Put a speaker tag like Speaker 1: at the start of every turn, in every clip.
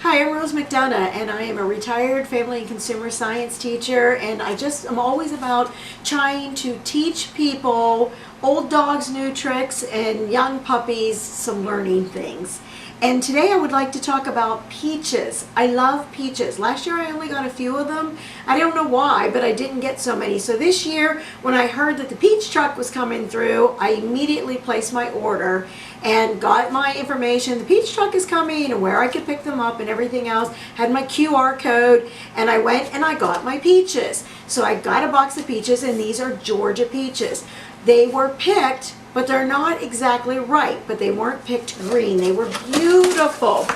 Speaker 1: Hi, I'm Rose McDonough, and I am a retired family and consumer science teacher, and I'm always about trying to teach people, old dogs new tricks, and young puppies some learning things. And today I would like to talk about peaches. I love peaches. Last year I only got a few of them. I don't know why, but I didn't get so many. So this year, when I heard that the peach truck was coming through, I immediately placed my order and got my information. The peach truck is coming and where I could pick them up and everything else. Had my QR code, and I went and I got my peaches. So I got a box of peaches, and these are Georgia peaches. They were picked, but they're not exactly right, but they weren't picked green. They were beautiful.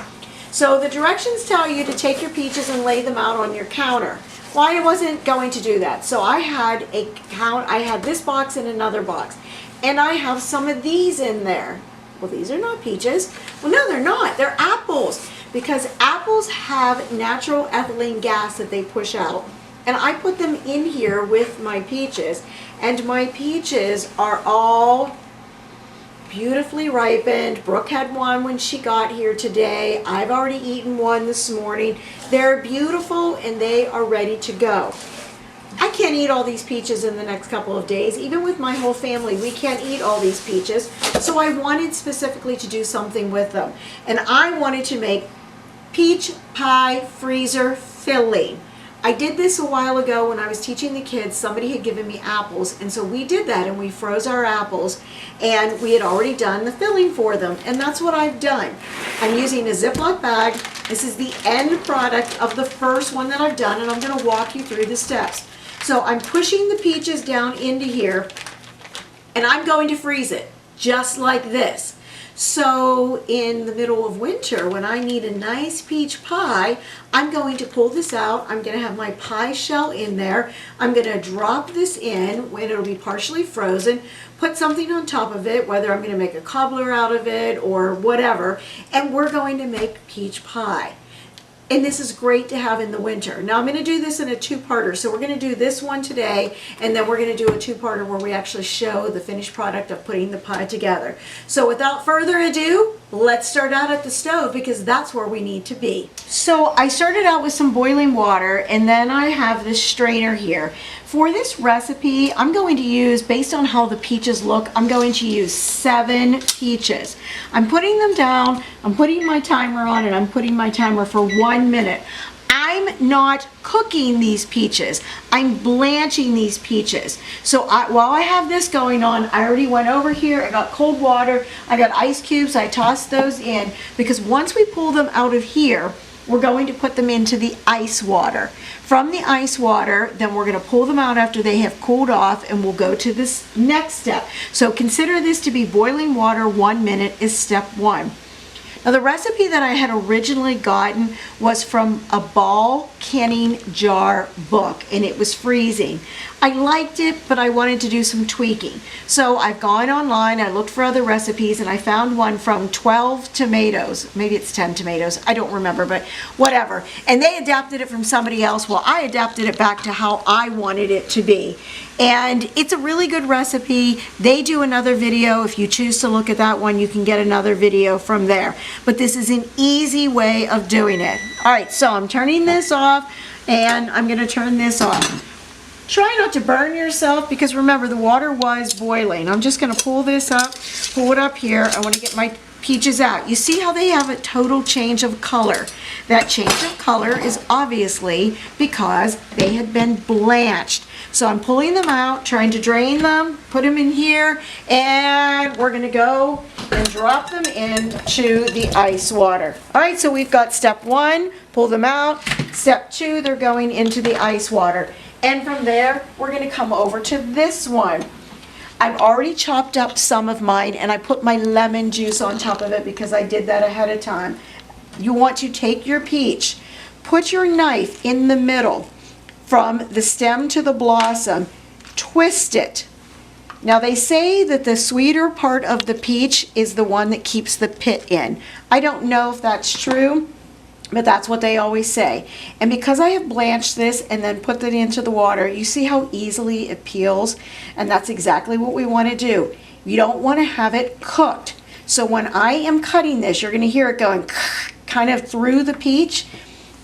Speaker 1: So the directions tell you to take your peaches and lay them out on your counter. Well, I wasn't going to do that. So I had this box and another box, and I have some of these in there. Well, these are not peaches. Well, no, they're not. They're apples, because apples have natural ethylene gas that they push out. And I put them in here with my peaches, and my peaches are all beautifully ripened. Brooke had one when she got here today. I've already eaten one this morning. They're beautiful and they are ready to go. I can't eat all these peaches in the next couple of days. Even with my whole family, we can't eat all these peaches. So I wanted specifically to do something with them. And I wanted to make peach pie freezer filling. I did this a while ago when I was teaching the kids. Somebody had given me apples, and so we did that, and we froze our apples, and we had already done the filling for them, and that's what I've done. I'm using a Ziploc bag. This is the end product of the first one that I've done, and I'm going to walk you through the steps. So I'm pushing the peaches down into here, and I'm going to freeze it just like this. So in the middle of winter, when I need a nice peach pie, I'm going to pull this out. I'm going to have my pie shell in there. I'm going to drop this in when it'll be partially frozen, put something on top of it, whether I'm going to make a cobbler out of it or whatever, and we're going to make peach pie. And this is great to have in the winter. Now I'm going to do this in a two-parter. So we're going to do this one today, and then we're going to do a two-parter where we actually show the finished product of putting the pie together. So without further ado, let's start out at the stove, because that's where we need to be. So I started out with some boiling water, and then I have this strainer here. For this recipe, I'm going to use, based on how the peaches look, I'm going to use 7 peaches. I'm putting them down, I'm putting my timer on, and I'm putting my timer for 1 minute. I'm not cooking these peaches. I'm blanching these peaches. So while I have this going on, I already went over here, I got cold water, I got ice cubes, I tossed those in, because once we pull them out of here, we're going to put them into the ice water. From the ice water, then we're going to pull them out after they have cooled off, and we'll go to this next step. So consider this to be boiling water. 1 minute is step 1. Now the recipe that I had originally gotten was from a ball canning jar book, and it was freezing. I liked it, but I wanted to do some tweaking. So I've gone online, I looked for other recipes, and I found one from 12 tomatoes. Maybe it's 10 tomatoes, I don't remember, but whatever. And they adapted it from somebody else. Well, I adapted it back to how I wanted it to be. And it's a really good recipe. They do another video. If you choose to look at that one, you can get another video from there. But this is an easy way of doing it. All right, so I'm turning this off, and I'm going to turn this off. Try not to burn yourself, because remember, the water was boiling. I'm just going to pull this up, pull it up here. I want to get my peaches out. You see how they have a total change of color? That change of color is obviously because they had been blanched. So I'm pulling them out, trying to drain them, put them in here, and we're going to go and drop them into the ice water. All right, so we've got step 1, pull them out. Step 2, they're going into the ice water. And from there, we're going to come over to this one. I've already chopped up some of mine, and I put my lemon juice on top of it because I did that ahead of time. You want to take your peach, put your knife in the middle from the stem to the blossom, twist it. Now they say that the sweeter part of the peach is the one that keeps the pit in. I don't know if that's true, but that's what they always say. And because I have blanched this and then put it into the water, you see how easily it peels? And that's exactly what we want to do. You don't want to have it cooked. So when I am cutting this, you're going to hear it going kind of through the peach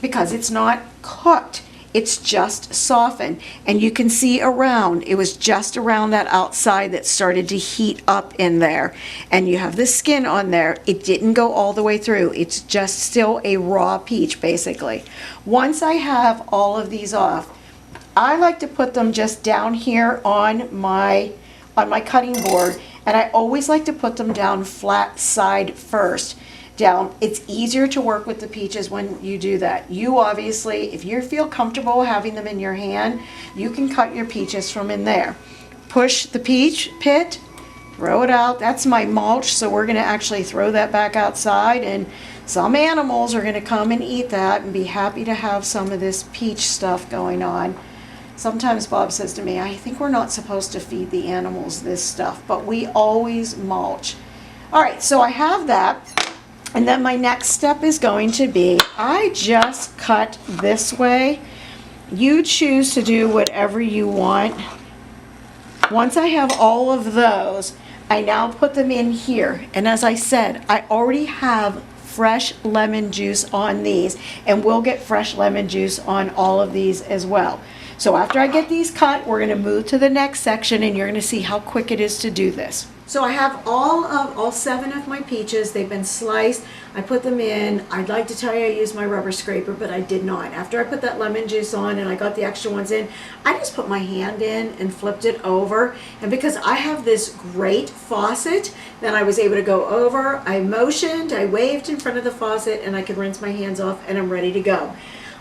Speaker 1: because it's not cooked. It's just softened, and you can see around, it was just around that outside that started to heat up in there, and you have the skin on there. It didn't go all the way through. It's just still a raw peach basically. Once I have all of these off, I like to put them just down here on my cutting board, and I always like to put them down flat side first. Down. It's easier to work with the peaches when you do that. You obviously, if you feel comfortable having them in your hand, you can cut your peaches from in there. Push the peach pit, throw it out. That's my mulch, so we're going to actually throw that back outside, and some animals are going to come and eat that and be happy to have some of this peach stuff going on. Sometimes Bob says to me, I think we're not supposed to feed the animals this stuff, but we always mulch. All right, so I have that. And then my next step is going to be, I just cut this way. You choose to do whatever you want. Once I have all of those, I now put them in here. And as I said, I already have fresh lemon juice on these, and we'll get fresh lemon juice on all of these as well. So after I get these cut, we're going to move to the next section, and you're going to see how quick it is to do this. So I have all 7 of my peaches. They've been sliced. I put them in. I'd like to tell you I used my rubber scraper, but I did not. After I put that lemon juice on and I got the extra ones in, I just put my hand in and flipped it over. And because I have this great faucet, then I was able to go over. I motioned, I waved in front of the faucet, and I could rinse my hands off, and I'm ready to go.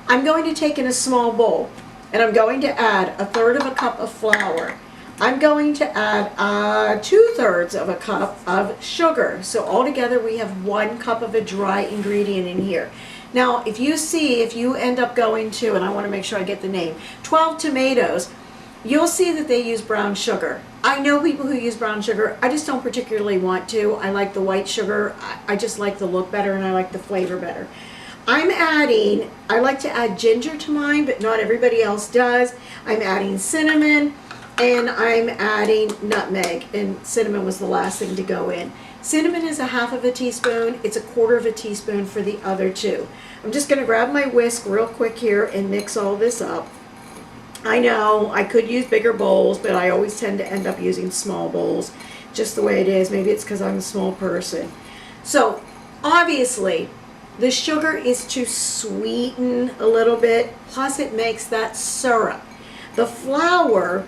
Speaker 1: I'm going to take in a small bowl, and I'm going to add 1/3 of a cup of flour. I'm going to add 2/3 of a cup of sugar. So altogether we have 1 cup of a dry ingredient in here. Now if you end up going to, and I want to make sure I get the name, 12 tomatoes, you'll see that they use brown sugar. I know people who use brown sugar. I just don't particularly want to. I like the white sugar. I just like the look better, and I like the flavor better. I like to add ginger to mine, but not everybody else does. I'm adding cinnamon, and I'm adding nutmeg, and cinnamon was the last thing to go in. Cinnamon is 1/2 of a teaspoon. It's 1/4 of a teaspoon for the other 2. I'm just going to grab my whisk real quick here and mix all this up. I know I could use bigger bowls, but I always tend to end up using small bowls, just the way it is. Maybe it's because I'm a small person. So obviously the sugar is to sweeten a little bit, plus it makes that syrup. The flour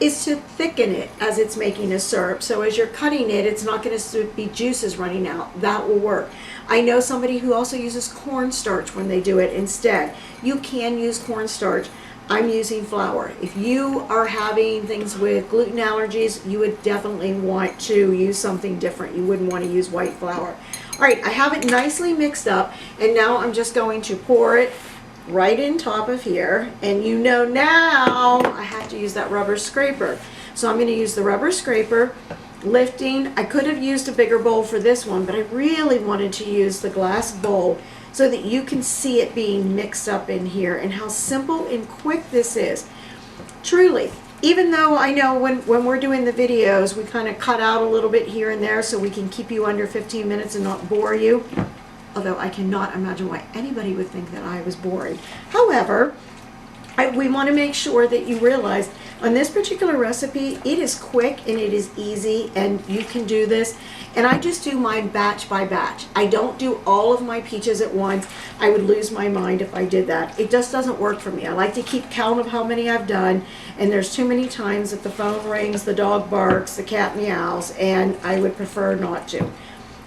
Speaker 1: is to thicken it as it's making a syrup. So as you're cutting it, it's not going to be juices running out. That will work. I know somebody who also uses cornstarch when they do it instead. You can use cornstarch. I'm using flour. If you are having things with gluten allergies, you would definitely want to use something different. You wouldn't want to use white flour. All right, I have it nicely mixed up, and now I'm just going to pour it right in top of here, and you know now I have to use that rubber scraper. So I'm going to use the rubber scraper, lifting. I could have used a bigger bowl for this one, but I really wanted to use the glass bowl so that you can see it being mixed up in here and how simple and quick this is. Truly, even though I know when we're doing the videos, we kind of cut out a little bit here and there so we can keep you under 15 minutes and not bore you. Although I cannot imagine why anybody would think that I was boring. However, we want to make sure that you realize on this particular recipe, it is quick and it is easy, and you can do this. And I just do mine batch by batch. I don't do all of my peaches at once. I would lose my mind if I did that. It just doesn't work for me. I like to keep count of how many I've done, and there's too many times that the phone rings, the dog barks, the cat meows, and I would prefer not to.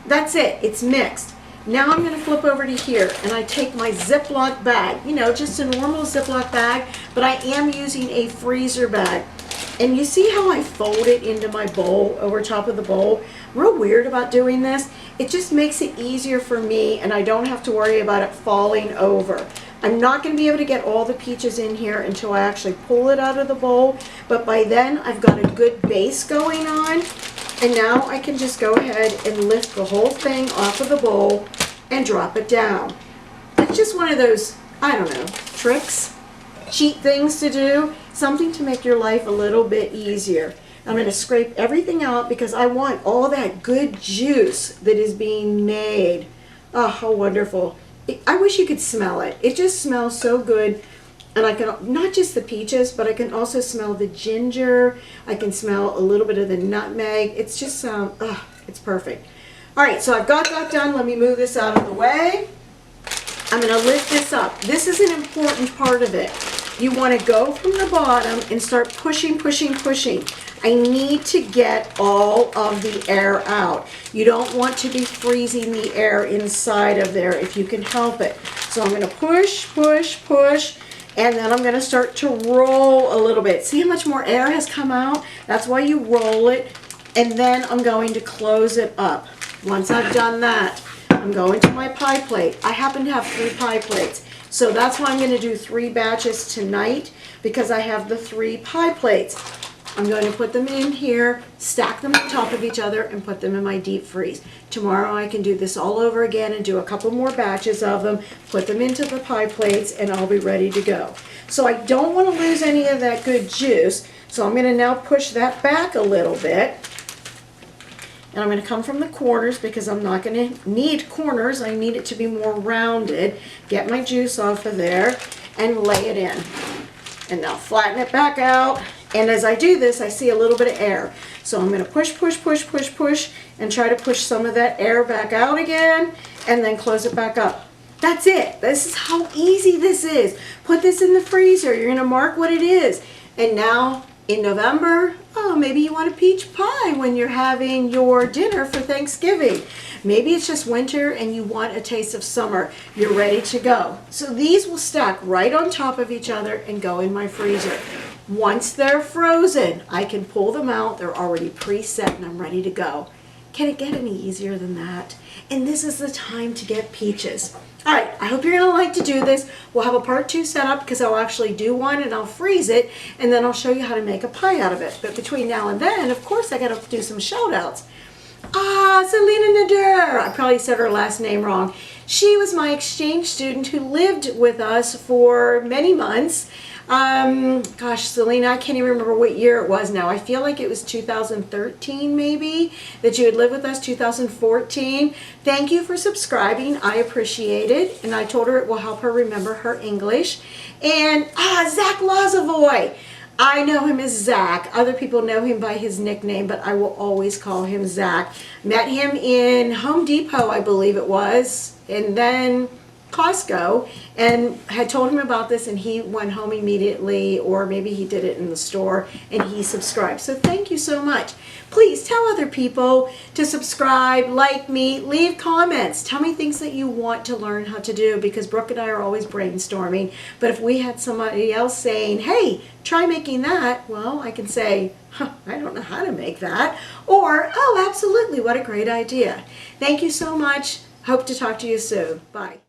Speaker 1: That's it. It's mixed. Now I'm going to flip over to here, and I take my Ziploc bag, you know, just a normal Ziploc bag, but I am using a freezer bag. And you see how I fold it into my bowl, over top of the bowl? Real weird about doing this. It just makes it easier for me, and I don't have to worry about it falling over. I'm not going to be able to get all the peaches in here until I actually pull it out of the bowl, but by then I've got a good base going on. And now I can just go ahead and lift the whole thing off of the bowl and drop it down. It's just one of those, I don't know, tricks, cheat things to do, something to make your life a little bit easier. I'm going to scrape everything out because I want all that good juice that is being made. Oh, how wonderful. I wish you could smell it. It just smells so good. And I can, not just the peaches, but I can also smell the ginger. I can smell a little bit of the nutmeg. It's just, it's perfect. All right, so I've got that done. Let me move this out of the way. I'm gonna lift this up. This is an important part of it. You wanna go from the bottom and start pushing, pushing, pushing. I need to get all of the air out. You don't want to be freezing the air inside of there if you can help it. So I'm gonna push, push, push, and then I'm going to start to roll a little bit. See how much more air has come out? That's why you roll it. And then I'm going to close it up. Once I've done that, I'm going to my pie plate. I happen to have 3 pie plates. So that's why I'm going to do 3 batches tonight, because I have the 3 pie plates. I'm going to put them in here, stack them on top of each other, and put them in my deep freeze. Tomorrow I can do this all over again and do a couple more batches of them, put them into the pie plates, and I'll be ready to go. So I don't want to lose any of that good juice, so I'm going to now push that back a little bit. And I'm going to come from the corners because I'm not going to need corners. I need it to be more rounded. Get my juice off of there and lay it in. And now flatten it back out. And as I do this, I see a little bit of air. So I'm going to push, push, push, push, push, and try to push some of that air back out again, and then close it back up. That's it. This is how easy this is. Put this in the freezer. You're going to mark what it is. And now in November, oh, maybe you want a peach pie when you're having your dinner for Thanksgiving. Maybe it's just winter and you want a taste of summer. You're ready to go. So these will stack right on top of each other and go in my freezer. Once they're frozen, I can pull them out. They're already preset and I'm ready to go. Can it get any easier than that? And this is the time to get peaches. All right, I hope you're gonna like to do this. We'll have a part 2 set up because I'll actually do one and I'll freeze it, and then I'll show you how to make a pie out of it. But between now and then, of course, I gotta do some shout outs. Selena Nader, I probably said her last name wrong. She was my exchange student who lived with us for many months. Gosh, Selena, I can't even remember what year it was now. I feel like it was 2013 maybe that you had lived with us, 2014. Thank you for subscribing. I appreciate it. And I told her it will help her remember her English. And Zach Lazavoy. I know him as Zach. Other people know him by his nickname, but I will always call him Zach. Met him in Home Depot, I believe it was, and then Costco, and had told him about this, and he went home immediately, or maybe he did it in the store, and he subscribed. So thank you so much. Please tell other people to subscribe, like me, leave comments. Tell me things that you want to learn how to do, because Brooke and I are always brainstorming. But if we had somebody else saying, hey, try making that, well, I can say, I don't know how to make that. Or, oh, absolutely, what a great idea. Thank you so much. Hope to talk to you soon. Bye.